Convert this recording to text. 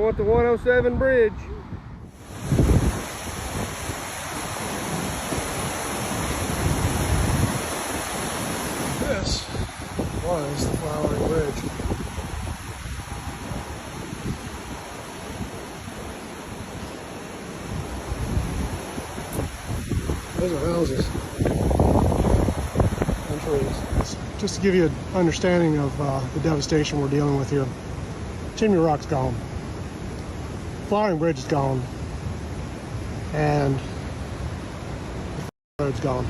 want the 107 bridge. This was the Flowering Bridge. Those are houses and trees. Just to give you an understanding of the devastation we're dealing with here. Chimney Rock's gone. Flowering Bridge is gone. And the road's gone.